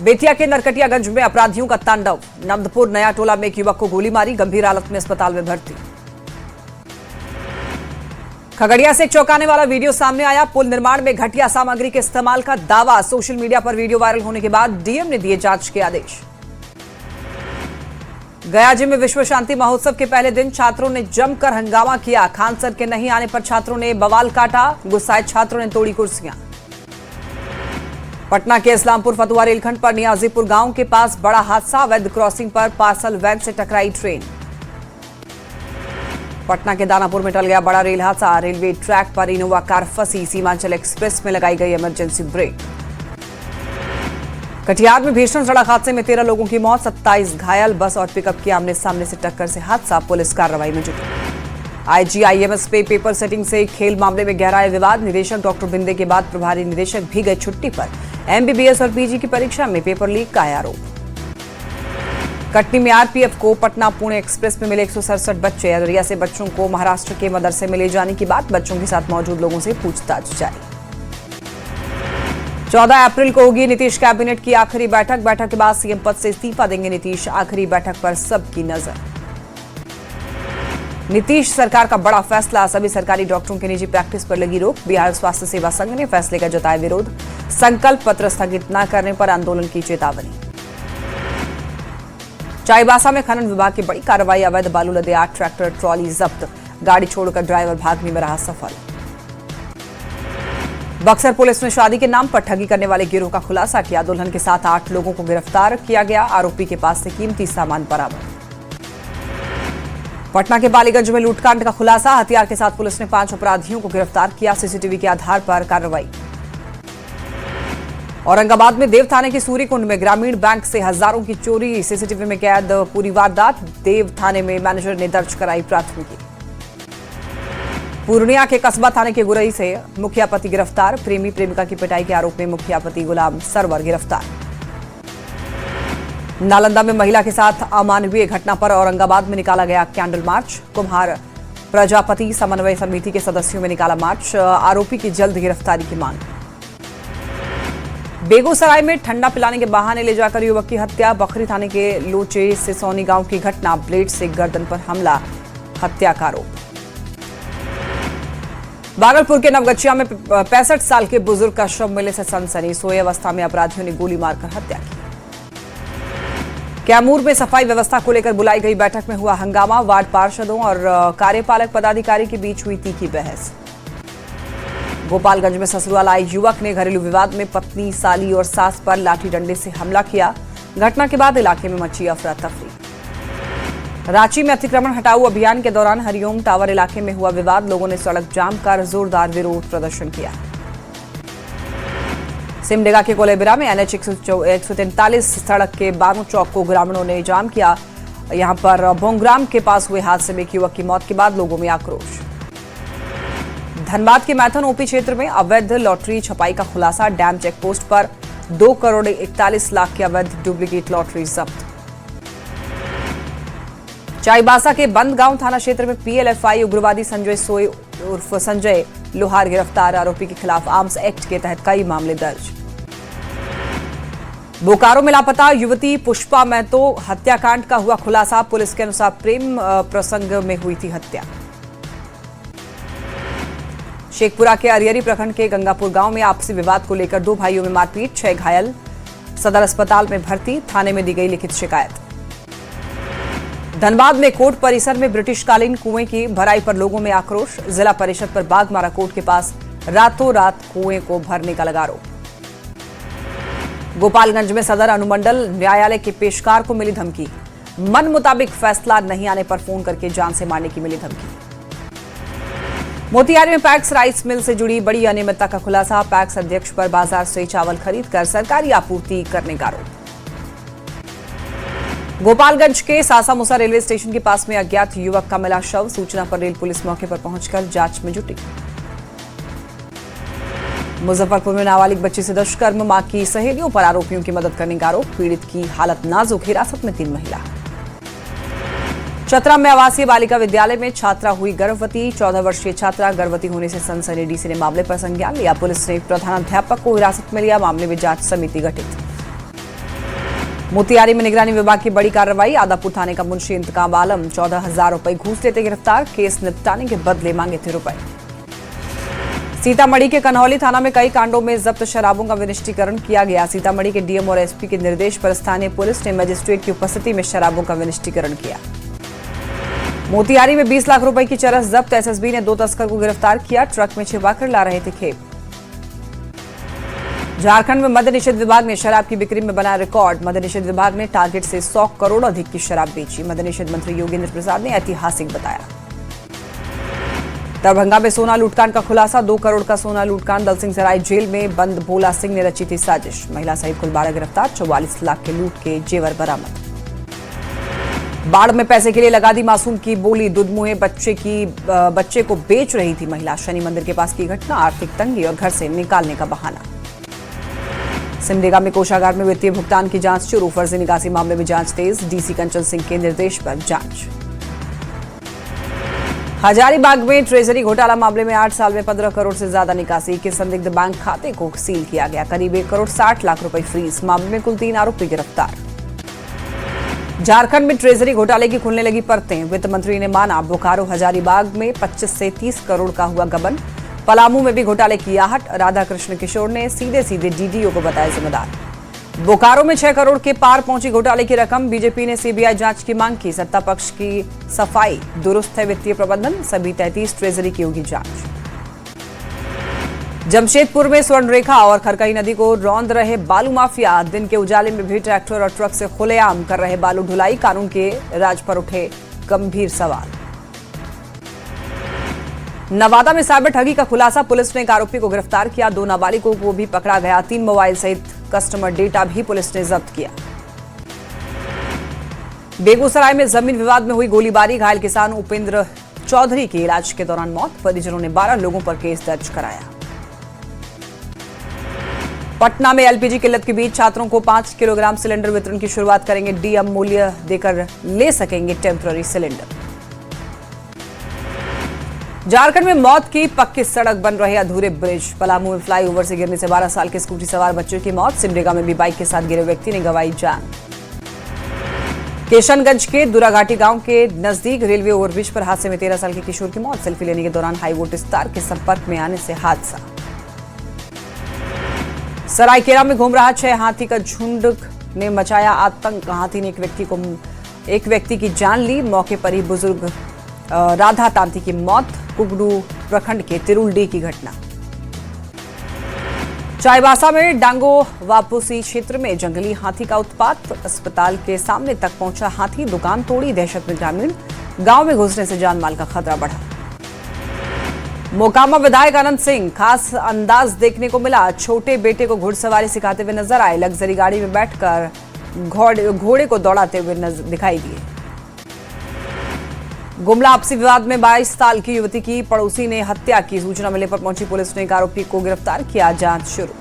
बेतिया के नरकटियागंज में अपराधियों का तांडव। नंदपुर नया टोला में एक युवक को गोली मारी, गंभीर हालत में अस्पताल में भर्ती। खगड़िया से एक चौंकाने वाला वीडियो सामने आया। पुल निर्माण में घटिया सामग्री के इस्तेमाल का दावा। सोशल मीडिया पर वीडियो वायरल होने के बाद डीएम ने दिए जांच के आदेश। गया जिले में विश्व शांति महोत्सव के पहले दिन छात्रों ने जमकर हंगामा किया। खान सर के नहीं आने पर छात्रों ने बवाल काटा। गुस्साए छात्रों ने तोड़ी कुर्सियां। पटना के इस्लामपुर फतुहा रेलखंड पर नियाजीपुर गांव के पास बड़ा हादसा। अवैध क्रॉसिंग पर पार्सल वैन से टकराई ट्रेन। पटना के दानापुर में टल गया बड़ा रेल हादसा। रेलवे ट्रैक पर इनोवा कार फंसी। सीमांचल एक्सप्रेस में लगाई गई इमरजेंसी ब्रेक। कटिहार में भीषण सड़क हादसे में 13 लोगों की मौत, 27 घायल। बस और पिकअप की आमने सामने से टक्कर से हादसा। पुलिस कार्रवाई में जुटी। आईजीआईएमएस पे पेपर सेटिंग से खेल मामले में गहराया विवाद। निदेशक डॉक्टर बिंदे के बाद प्रभारी निदेशक भी गए छुट्टी पर। एमबीबीएस और पीजी की परीक्षा में पेपर लीक का है आरोप। कटनी में आरपीएफ को पटना पुणे एक्सप्रेस में मिले 167 बच्चे। अररिया से बच्चों को महाराष्ट्र के मदरसे में ले जाने की बात। बच्चों के साथ मौजूद लोगों से पूछताछ जारी। 14 अप्रैल को होगी नीतीश कैबिनेट की आखिरी बैठक। बैठक के बाद सीएम पद से इस्तीफा देंगे नीतीश। आखिरी बैठक पर सबकी नजर। नीतीश सरकार का बड़ा फैसला। सभी सरकारी डॉक्टरों की निजी प्रैक्टिस पर लगी रोक। बिहार स्वास्थ्य सेवा संघ ने फैसले का जताया विरोध। संकल्प पत्र स्थगित न करने पर आंदोलन की चेतावनी। चाईबासा में खनन विभाग की बड़ी कार्रवाई। अवैध बालू लदे 8 ट्रैक्टर ट्रॉली जब्त। गाड़ी छोड़कर ड्राइवर भागने में रहा सफल। बक्सर पुलिस ने शादी के नाम पर ठगी करने वाले गिरोह का खुलासा किया। दुल्हन के साथ 8 लोगों को गिरफ्तार किया गया। आरोपी के पास से कीमती सामान बरामद। पटना के बालीगंज में लूटकांड का खुलासा। हथियार के साथ पुलिस ने 5 अपराधियों को गिरफ्तार किया। सीसीटीवी के आधार पर कार्रवाई। औरंगाबाद में देव थाने की सूर्यकुंड में ग्रामीण बैंक से हजारों की चोरी। सीसीटीवी में कैद पूरी वारदात। देव थाने में मैनेजर ने दर्ज कराई प्राथमिकी। पूर्णिया के कस्बा थाने के गुरई से मुखिया पति गिरफ्तार। प्रेमी प्रेमिका की पिटाई के आरोप में मुखिया पति गुलाम सरवर गिरफ्तार। नालंदा में महिला के साथ अमानवीय घटना पर औरंगाबाद में निकाला गया कैंडल मार्च। कुम्हार प्रजापति समन्वय समिति के सदस्यों में निकाला मार्च। आरोपी की जल्द गिरफ्तारी की मांग। बेगूसराय में ठंडा पिलाने के बहाने ले जाकर युवक की हत्या। बखरी थाने के लोचे से सोनी गांव की घटना। ब्लेड से गर्दन पर हमला, हत्या का आरोप। भागलपुर के नवगछिया में 65 साल के बुजुर्ग का शव मिलने से सनसनी। सोए अवस्था में अपराधियों ने गोली मारकर हत्या की। कैमूर में सफाई व्यवस्था को लेकर बुलाई गई बैठक में हुआ हंगामा। वार्ड पार्षदों और कार्यपालक पदाधिकारी के बीच हुई तीखी बहस। गोपालगंज में ससुराल आए युवक ने घरेलू विवाद में पत्नी, साली और सास पर लाठी डंडे से हमला किया। घटना के बाद इलाके में मची अफरा तफरी। रांची में अतिक्रमण हटाओ अभियान के दौरान हरिओम टावर इलाके में हुआ विवाद। लोगों ने सड़क जाम कर जोरदार विरोध प्रदर्शन किया। सिमडेगा के कोलेबिरा में एनएच 143 सड़क के बानो चौक को ग्रामीणों ने जाम किया। यहां पर बोंगराम के पास हुए हादसे में एक युवक की मौत के बाद लोगों में आक्रोश। धनबाद के मैथन ओपी क्षेत्र में अवैध लॉटरी छपाई का खुलासा। डैम चेकपोस्ट पर 2 करोड़ 41 लाख की अवैध डुप्लीकेट लॉटरी जब्त। चाईबासा के बंदगांव थाना क्षेत्र में पीएलएफआई उग्रवादी संजय सोय उर्फ संजय लोहार गिरफ्तार। आरोपी के खिलाफ आर्म्स एक्ट के तहत कई मामले दर्ज। बोकारो में लापता युवती पुष्पा महतो हत्याकांड का हुआ खुलासा। पुलिस के अनुसार प्रेम प्रसंग में हुई थी हत्या। शेखपुरा के अरियरी प्रखंड के गंगापुर गांव में आपसी विवाद को लेकर 2 भाइयों में मारपीट, 6 घायल। सदर अस्पताल में भर्ती। थाने में दी गई लिखित शिकायत। धनबाद में कोर्ट परिसर में ब्रिटिशकालीन कुएं की भराई पर लोगों में आक्रोश। जिला परिषद पर बागमारा कोर्ट के पास रातों रात कुएं को भरने का लगा आरोप। गोपालगंज में सदर अनुमंडल न्यायालय के पेशकार को मिली धमकी। मन मुताबिक फैसला नहीं आने पर फोन करके जान से मारने की मिली धमकी। मोतिहारी में पैक्स राइस मिल से जुड़ी बड़ी अनियमितता का खुलासा। पैक्स अध्यक्ष पर बाजार से चावल खरीदकर सरकारी आपूर्ति करने का आरोप। गोपालगंज के सासामुसा रेलवे स्टेशन के पास में अज्ञात युवक का मिला शव। सूचना पर रेल पुलिस मौके पर पहुंचकर जांच में जुटी। मुजफ्फरपुर में नाबालिग बच्ची से दुष्कर्म, मां की सहेलियों पर आरोपियों की मदद करने का आरोप। पीड़ित की हालत नाजुक, हिरासत में 3 महिला। चतरा में आवासीय बालिका विद्यालय में छात्रा हुई गर्भवती। 14 वर्षीय छात्रा गर्भवती होने से सनसनी। डीसी ने मामले पर संज्ञान लिया। पुलिस ने प्रधानाध्यापक को हिरासत में लिया। मामले में जांच समिति गठित। मोतिहारी में निगरानी विभाग की बड़ी कार्रवाई। आदापुर थाने का मुंशी इंतकाम आलम 14,000 रुपए घूस लेते गिरफ्तार। केस निपटाने के बदले मांगे थे रुपए। सीतामढ़ी के कन्हौली थाना में कई कांडों में जब्त शराबों का विनिष्टीकरण किया गया। सीतामढ़ी के डीएम और एसपी के निर्देश पर स्थानीय पुलिस ने मजिस्ट्रेट की उपस्थिति में शराबों का विनिष्टीकरण किया। मोतिहारी में 20 लाख रुपए की चरस जब्त। एसएसबी ने 2 तस्कर को गिरफ्तार किया। ट्रक में छिपाकर ला रहे थे खेप। झारखंड में मद्य निषेध विभाग ने शराब की बिक्री में बनाया रिकॉर्ड। मद्य निषेध विभाग ने टारगेट से 100 करोड़ अधिक की शराब बेची। मद्य निषेध मंत्री योगेंद्र प्रसाद ने ऐतिहासिक बताया। दरभंगा में सोना लूटकांड का खुलासा। 2 करोड़ का सोना लूटकांड। दलसिंह सराय जेल में बंद भोला सिंह ने रची थी साजिश। महिला सहित कुल 12 गिरफ्तार। 44 लाख के लूट के जेवर बरामद। बाढ़ में पैसे के लिए लगा दी मासूम की बोली। दुधमुहे बच्चे को बेच रही थी महिला। शनि मंदिर के पास की घटना। आर्थिक तंगी और घर से निकालने का बहाना। सिमडेगा में कोषागार में वित्तीय भुगतान की जांच शुरू। फर्जी निकासी मामले में जांच तेज। डीसी कंचन सिंह के निर्देश पर जांच। हजारीबाग में ट्रेजरी घोटाला मामले में 8 साल में 15 करोड़ से ज्यादा निकासी के संदिग्ध बैंक खाते को सील किया गया। करीब 1 करोड़ 60 लाख रुपए फ्रीज। मामले में कुल 3 आरोपी गिरफ्तार। झारखंड में ट्रेजरी घोटाले की खुलने लगी परतें। वित्त मंत्री ने माना बोकारो हजारीबाग में 25 से 30 करोड़ का हुआ गबन। पलामू में भी घोटाले की आहट। राधाकृष्ण किशोर ने सीधे डीडीओ को बताया जिम्मेदार। बोकारो में 6 करोड़ के पार पहुंची घोटाले की रकम। बीजेपी ने सीबीआई जांच की मांग की। सत्ता पक्ष की सफाई। दुरुस्त है वित्तीय प्रबंधन। सभी 33 ट्रेजरी की होगी जांच। जमशेदपुर में स्वर्णरेखा और खरकई नदी को रौंद रहे बालू माफिया। दिन के उजाले में भी ट्रैक्टर और ट्रक से खुलेआम कर रहे बालू ढुलाई। कानून के राज पर उठे गंभीर सवाल। नवादा में साइबर ठगी का खुलासा। पुलिस ने एक आरोपी को गिरफ्तार किया। 2 नाबालिगों को भी पकड़ा गया। 3 मोबाइल सहित कस्टमर डेटा भी पुलिस ने जब्त किया। बेगूसराय में जमीन विवाद में हुई गोलीबारी। घायल किसान उपेंद्र चौधरी की इलाज के दौरान मौत। परिजनों ने 12 लोगों पर केस दर्ज कराया। पटना में एलपीजी किल्लत के बीच छात्रों को 5 किलोग्राम सिलेंडर वितरण की शुरुआत करेंगे डीएम। मूल्य देकर ले सकेंगे टेम्पररी सिलेंडर। झारखंड में मौत की पक्की सड़क बन रहे अधूरे ब्रिज। पलामू में फ्लाईओवर से गिरने से 12 साल के स्कूटी सवार बच्चे की मौत। सिमडेगा में भी बाइक के साथ गिरे व्यक्ति ने गंवाई जान। किशनगंज के दुराघाटी गांव के नजदीक रेलवे ओवरब्रिज पर हादसे में 13 साल के किशोर की मौत। सेल्फी लेने के दौरान हाई वोल्टेज तार के संपर्क में आने से हादसा। सरायकेला में घूम रहा 6 हाथी का झुंड ने मचाया आतंक। हाथी ने एक व्यक्ति की जान ली। मौके पर ही बुजुर्ग राधा तांती की मौत। कुगड़ू प्रखंड के तिरुलडी की घटना। चाईबासा में डांगो वापुसी क्षेत्र में जंगली हाथी का उत्पात। अस्पताल के सामने तक पहुंचा हाथी। दुकान तोड़ी दहशत में ग्रामीण। गांव में घुसने से जान माल का खतरा बढ़ा। मोकामा विधायक अनंत सिंह खास अंदाज देखने को मिला। छोटे बेटे को घुड़सवारी सिखाते हुए नजर आए। लग्जरी गाड़ी में बैठकर घोड़े को दौड़ाते हुए दिखाई दिए। गुमला आपसी विवाद में 22 साल की युवती की पड़ोसी ने हत्या की। सूचना मिलने पर पहुंची पुलिस ने एक आरोपी को गिरफ्तार किया। जांच शुरू।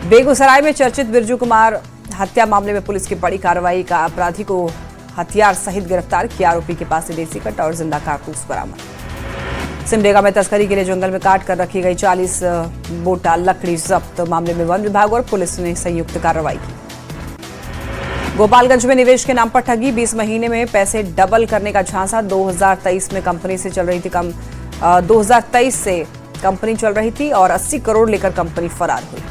बेगूसराय में चर्चित बिरजू कुमार हत्या मामले में पुलिस की बड़ी कार्रवाई का अपराधी को हथियार सहित गिरफ्तार किया। आरोपी के पास से देसी कट्टा और जिंदा कारतूस बरामद। सिमडेगा में तस्करी के लिए जंगल में काट कर रखी गई 40 बोटा लकड़ी जब्त। मामले में वन विभाग और पुलिस ने संयुक्त कार्रवाई की। गोपालगंज में निवेश के नाम पर ठगी। 20 महीने में पैसे डबल करने का झांसा। 2023 में कंपनी से चल रही थी 2023 से कंपनी चल रही थी और 80 करोड़ लेकर कंपनी फरार हुई।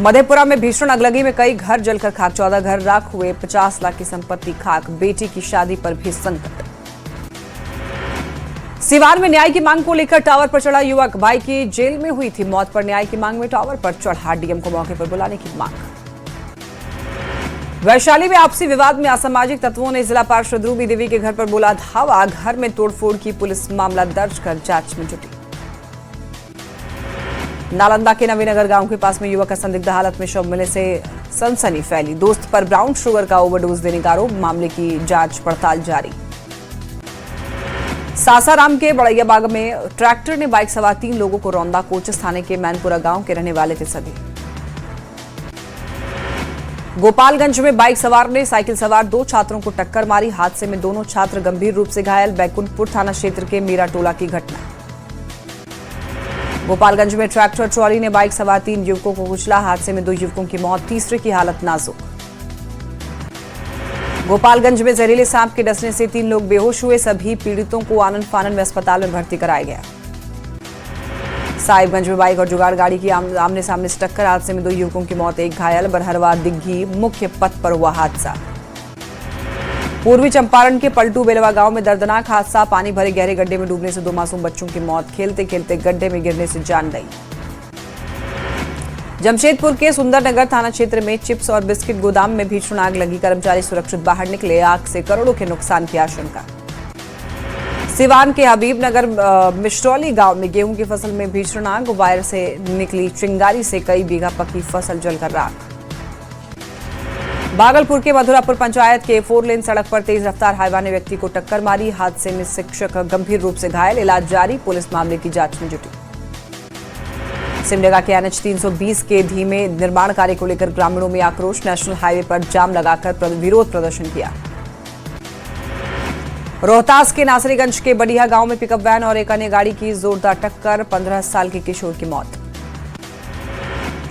मधेपुरा में भीषण अगलगी में कई घर जलकर खाक। 14 घर राख हुए। 50 लाख की संपत्ति खाक। बेटी की शादी पर भी संकट। सिवान में न्याय की मांग को लेकर टावर पर चढ़ा युवक। भाई की जेल में हुई थी मौत पर न्याय की मांग में टावर पर चढ़ा। डीएम को मौके पर बुलाने की मांग। वैशाली में आपसी विवाद में असामाजिक तत्वों ने जिला पार्षद रूबी देवी के घर पर बोला धावा। घर में तोड़फोड़ की। पुलिस मामला दर्ज कर जांच में जुटी। नालंदा के नवीनगर गांव के पास में युवक का संदिग्ध हालत में शव मिलने से सनसनी फैली। दोस्त पर ब्राउन शुगर का ओवरडोज देने का आरोप। मामले की जांच पड़ताल जारी। सासाराम के बड़ैयाबाग में ट्रैक्टर ने बाइक सवार 3 लोगों को रौंदा। कोचस थाने के मैनपुरा गांव के रहने वाले थे सभी। गोपालगंज में बाइक सवार ने साइकिल सवार 2 छात्रों को टक्कर मारी। हादसे में दोनों छात्र गंभीर रूप से घायल। बैकुंठपुर थाना क्षेत्र के मीरा टोला की घटना। गोपालगंज में ट्रैक्टर ट्रॉली ने बाइक सवार 3 युवकों को कुचला। हादसे में 2 युवकों की मौत, तीसरे की हालत नाजुक। गोपालगंज में जहरीले सांप के डसने से 3 लोग बेहोश हुए। सभी पीड़ितों को आनन फानन में अस्पताल में भर्ती कराया गया। साहिबगंज में बाइक और जुगाड़ गाड़ी की आमने सामने से टक्कर। हादसे में 2 युवकों की मौत, 1 घायल। बरहरवा दिग्घी मुख्य पथ पर हुआ हादसा। पूर्वी चंपारण के पलटू बेलवा गांव में दर्दनाक हादसा। पानी भरे गहरे गड्ढे में डूबने से 2 मासूम बच्चों की मौत, खेलते खेलते गड्ढे में गिरने से जान गई। जमशेदपुर के सुंदरनगर थाना क्षेत्र में चिप्स और बिस्किट गोदाम में भीषण आग लगी। कर्मचारी सुरक्षित बाहर निकले। आग से करोड़ों के नुकसान की आशंका। सिवान के हबीबनगर मिश्रौली गांव में गेहूं की फसल में भीषण आग। वायर से निकली चिंगारी से कई बीघा पकी फसल जलकर राख। भागलपुर के मधुरापुर पंचायत के 4 लेन सड़क पर तेज रफ्तार हाईवा ने व्यक्ति को टक्कर मारी। हादसे में शिक्षक गंभीर रूप से घायल, इलाज जारी। पुलिस मामले की जांच में जुटी। सिमडेगा के NH 320 के धीमे निर्माण कार्य को लेकर ग्रामीणों में आक्रोश। नेशनल हाईवे पर जाम लगाकर विरोध प्रदर्शन किया। रोहतास के नासरीगंज के बढ़िया गांव में पिकअप वैन और एक अन्य गाड़ी की जोरदार टक्कर, 15 साल के किशोर की मौत।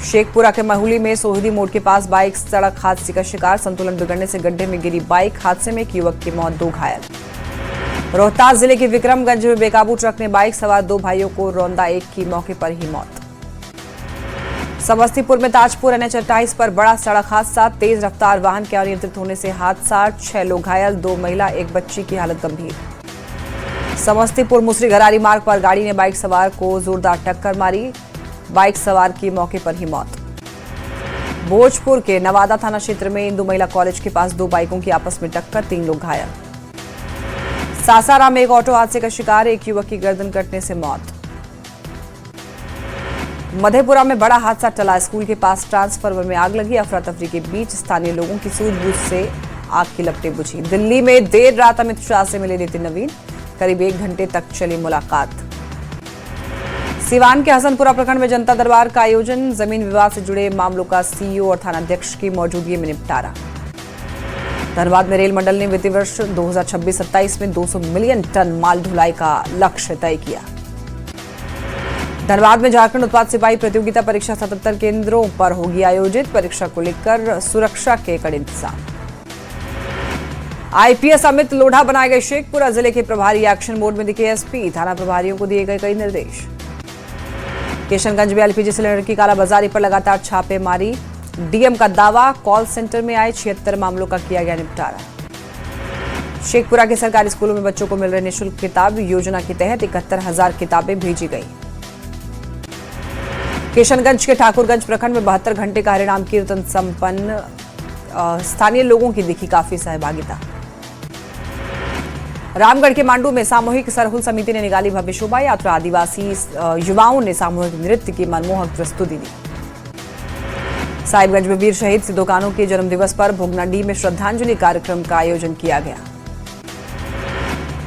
शेखपुरा के महुली में सोहदी मोड़ के पास बाइक सड़क हादसे का शिकार। संतुलन बिगड़ने से गड्ढे में गिरी बाइक। हादसे में एक युवक की मौत, 2 घायल। रोहतास जिले के विक्रमगंज में बेकाबू ट्रक ने बाइक सवार 2 भाइयों को रौंदा, एक की मौके पर ही मौत। समस्तीपुर में ताजपुर NH 28 पर बड़ा सड़क हादसा। तेज रफ्तार वाहन के अनियंत्रित होने से हादसा, 6 लोग घायल, 2 महिला, 1 बच्ची की हालत गंभीर। समस्तीपुर मुसरी घरारी मार्ग पर गाड़ी ने बाइक सवार को जोरदार टक्कर मारी। बाइक सवार की मौके पर ही मौत। भोजपुर के नवादा थाना क्षेत्र में इंदू महिला कॉलेज के पास 2 बाइकों की आपस में टक्कर, 3 लोग घायल। सासाराम में एक ऑटो हादसे का शिकार, 1 युवक की गर्दन कटने से मौत। मधेपुरा में बड़ा हादसा टला। स्कूल के पास ट्रांसफार्मर में आग लगी। अफरा तफरी के बीच स्थानीय लोगों की सूझबूझ से आग की लपटें बुझी। दिल्ली में देर रात अमित शाह से मिले नितिन नवीन, करीब 1 घंटे तक चली मुलाकात। सिवान के हसनपुरा प्रखंड में जनता दरबार का आयोजन। जमीन विवाद से जुड़े मामलों का सीईओ और थानाध्यक्ष की मौजूदगी में निपटारा। धनबाद में रेल मंडल ने वित्तीय वर्ष 2026-27 में 200 मिलियन टन माल ढुलाई का लक्ष्य तय किया। धनबाद में झारखंड उत्पाद सिपाही प्रतियोगिता परीक्षा 77 केंद्रों पर होगी आयोजित। परीक्षा को लेकर सुरक्षा के कड़े इंतजाम। IPS अमित लोढ़ा बनाए गए। शेखपुरा जिले के प्रभारी एक्शन मोड में दिखे SP। थाना प्रभारियों को दिए गए कई निर्देश। किशनगंज में LPG सिलेंडर की कालाबाजारी पर लगातार छापेमारी। DM का दावा, कॉल सेंटर में आए 76 मामलों का किया गया निपटारा। शेखपुरा के सरकारी स्कूलों में बच्चों को मिल रहे निःशुल्क किताब योजना के तहत 71,000 किताबें भेजी गई। किशनगंज के ठाकुरगंज प्रखंड में 72 घंटे का हरिनाम कीर्तन संपन्न। स्थानीय लोगों की दिखी काफी सहभागिता। रामगढ़ के मांडू में सामूहिक सरहुल समिति ने निकाली भव्य शोभा यात्रा। आदिवासी युवाओं ने सामूहिक नृत्य की मनमोहक प्रस्तुति दी। साहिबगंज में वीर शहीद सिद्धू कान्हू के जन्मदिवस पर भोगनाडीह में श्रद्धांजलि कार्यक्रम का आयोजन किया गया।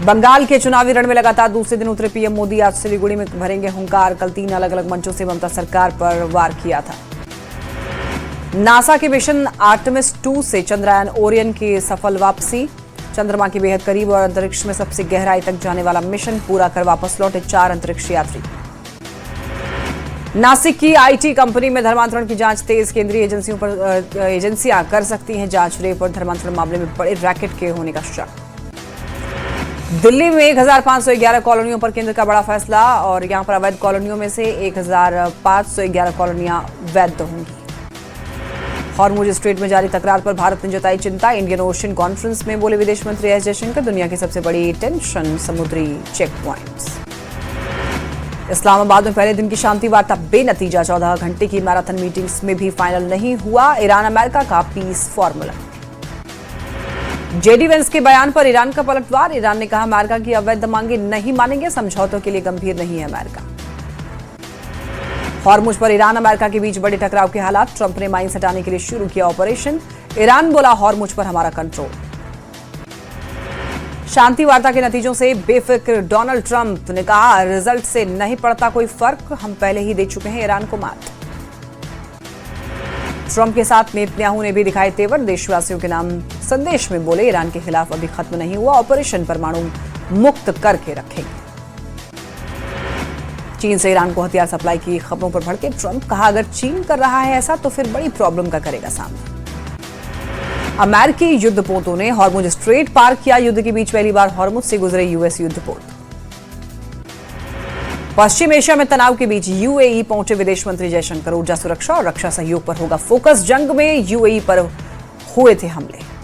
बंगाल के चुनावी रण में लगातार दूसरे दिन उतरे पीएम मोदी। आज सिलीगुड़ी में भरेंगे हुंकार। कल 3 अलग अलग मंचों से ममता सरकार पर वार किया था। नासा के मिशन आर्टेमिस 2 से चंद्रयान ओरियन की सफल वापसी। चंद्रमा के बेहद करीब और अंतरिक्ष में सबसे गहराई तक जाने वाला मिशन पूरा कर वापस लौटे 4 अंतरिक्ष यात्री। नासिक की IT कंपनी में धर्मांतरण की जांच तेज। केंद्रीय एजेंसियां कर सकती हैं जांच। रेप और धर्मांतरण मामले में बड़े रैकेट के होने का शक। दिल्ली में 1511 कॉलोनियों पर केंद्र का बड़ा फैसला और यहां पर अवैध कॉलोनियों में से 1511 कॉलोनियां वैध होंगी। हॉर्मुज स्ट्रेट में जारी तकरार पर भारत ने जताई चिंता। इंडियन ओशन कॉन्फ्रेंस में बोले विदेश मंत्री एस जयशंकर, दुनिया की सबसे बड़ी टेंशन समुद्री चेक पॉइंट्स। इस्लामाबाद में पहले दिन की शांति वार्ता बेनतीजा। 14 घंटे की मैराथन मीटिंग्स में भी फाइनल नहीं हुआ ईरान अमेरिका का पीस फॉर्मूला। JD वेंस के बयान पर ईरान का पलटवार। ईरान ने कहा अमेरिका की अवैध मांगे नहीं मानेंगे, समझौतों के लिए गंभीर नहीं है अमेरिका। हॉर्मुज पर ईरान अमेरिका के बीच बड़े टकराव के हालात। ट्रंप ने माइंस हटाने के लिए शुरू किया ऑपरेशन। ईरान बोला हॉर्मुज पर हमारा कंट्रोल। शांति वार्ता के नतीजों से बेफिक्र डोनाल्ड ट्रंप ने कहा रिजल्ट से नहीं पड़ता कोई फर्क, हम पहले ही दे चुके हैं ईरान को मात। ट्रंप के साथ नेतन्याहू ने भी दिखाए तेवर। देशवासियों के नाम संदेश में बोले ईरान के खिलाफ अभी खत्म नहीं हुआ, ऑपरेशन परमाणु मुक्त करके रखेंगे। चीन से ईरान को हथियार सप्लाई की खबरों पर भड़के ट्रंप, कहा अगर चीन कर रहा है ऐसा तो फिर बड़ी प्रॉब्लम का करेगा सामना। अमेरिकी युद्धपोतों ने हॉर्मुज स्ट्रेट पार किया, युद्ध के बीच पहली बार हॉर्मुज से गुजरे यूएस युद्धपोत। पश्चिम एशिया में तनाव के बीच यूएई पहुंचे विदेश मंत्री जयशंकर, ऊर्जा सुरक्षा और रक्षा सहयोग पर होगा फोकस। जंग में यूएई पर हुए थे हमले।